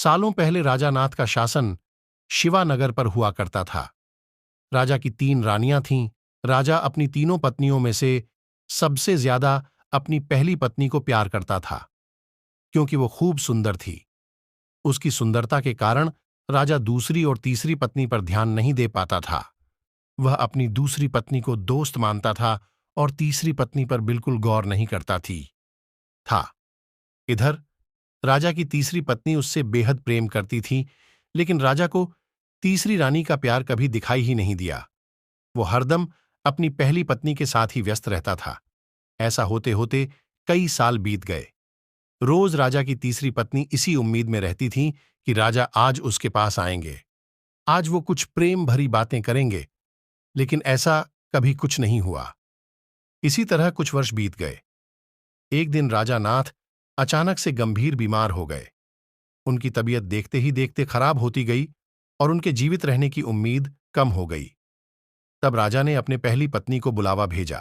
सालों पहले राजा नाथ का शासन शिवानगर पर हुआ करता था। राजा की 3 रानियां थीं। राजा अपनी तीनों पत्नियों में से सबसे ज्यादा अपनी पहली पत्नी को प्यार करता था, क्योंकि वो खूब सुंदर थी। उसकी सुंदरता के कारण राजा दूसरी और तीसरी पत्नी पर ध्यान नहीं दे पाता था। वह अपनी दूसरी पत्नी को दोस्त मानता था और तीसरी पत्नी पर बिल्कुल गौर नहीं करता था। इधर राजा की तीसरी पत्नी उससे बेहद प्रेम करती थी, लेकिन राजा को तीसरी रानी का प्यार कभी दिखाई ही नहीं दिया। वो हरदम अपनी पहली पत्नी के साथ ही व्यस्त रहता था। ऐसा होते होते कई साल बीत गए। रोज राजा की तीसरी पत्नी इसी उम्मीद में रहती थी कि राजा आज उसके पास आएंगे, आज वो कुछ प्रेम भरी बातें करेंगे, लेकिन ऐसा कभी कुछ नहीं हुआ। इसी तरह कुछ वर्ष बीत गए। एक दिन राजा नाथ अचानक से गंभीर बीमार हो गए। उनकी तबीयत देखते ही देखते खराब होती गई और उनके जीवित रहने की उम्मीद कम हो गई। तब राजा ने अपने पहली पत्नी को बुलावा भेजा।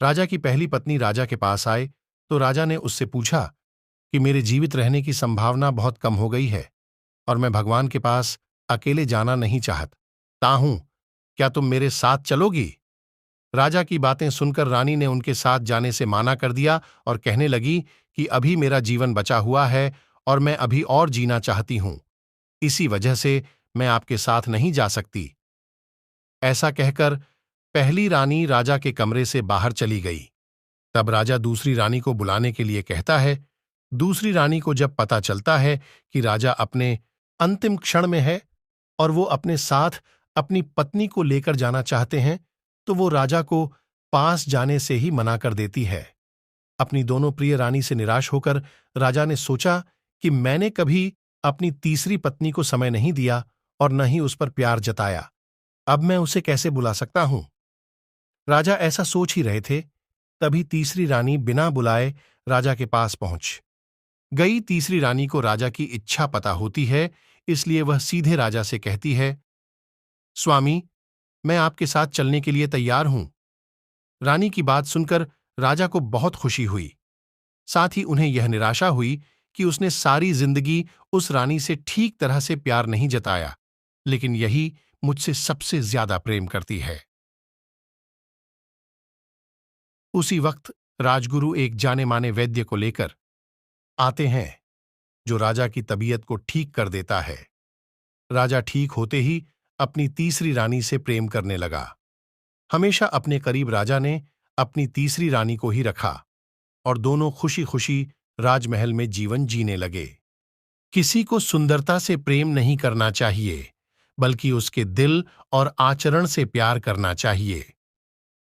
राजा की पहली पत्नी राजा के पास आए तो राजा ने उससे पूछा कि मेरे जीवित रहने की संभावना बहुत कम हो गई है और मैं भगवान के पास अकेले जाना नहीं चाहता हूं, क्या तुम मेरे साथ चलोगी? राजा की बातें सुनकर रानी ने उनके साथ जाने से माना कर दिया और कहने लगी कि अभी मेरा जीवन बचा हुआ है और मैं अभी और जीना चाहती हूं, इसी वजह से मैं आपके साथ नहीं जा सकती। ऐसा कहकर पहली रानी राजा के कमरे से बाहर चली गई। तब राजा दूसरी रानी को बुलाने के लिए कहता है। दूसरी रानी को जब पता चलता है कि राजा अपने अंतिम क्षण में है और वो अपने साथ अपनी पत्नी को लेकर जाना चाहते हैं, तो वो राजा को पास जाने से ही मना कर देती है। अपनी दोनों प्रिय रानी से निराश होकर राजा ने सोचा कि मैंने कभी अपनी तीसरी पत्नी को समय नहीं दिया और न ही उस पर प्यार जताया, अब मैं उसे कैसे बुला सकता हूं? राजा ऐसा सोच ही रहे थे, तभी तीसरी रानी बिना बुलाए राजा के पास पहुंच गई। तीसरी रानी को राजा की इच्छा पता होती है, इसलिए वह सीधे राजा से कहती है, स्वामी, मैं आपके साथ चलने के लिए तैयार हूं। रानी की बात सुनकर राजा को बहुत खुशी हुई। साथ ही उन्हें यह निराशा हुई कि उसने सारी जिंदगी उस रानी से ठीक तरह से प्यार नहीं जताया, लेकिन यही मुझसे सबसे ज्यादा प्रेम करती है। उसी वक्त राजगुरु एक जाने माने वैद्य को लेकर आते हैं, जो राजा की तबीयत को ठीक कर देता है। राजा ठीक होते ही अपनी तीसरी रानी से प्रेम करने लगा। हमेशा अपने करीब राजा ने अपनी तीसरी रानी को ही रखा और दोनों खुशी खुशी राजमहल में जीवन जीने लगे। किसी को सुंदरता से प्रेम नहीं करना चाहिए, बल्कि उसके दिल और आचरण से प्यार करना चाहिए।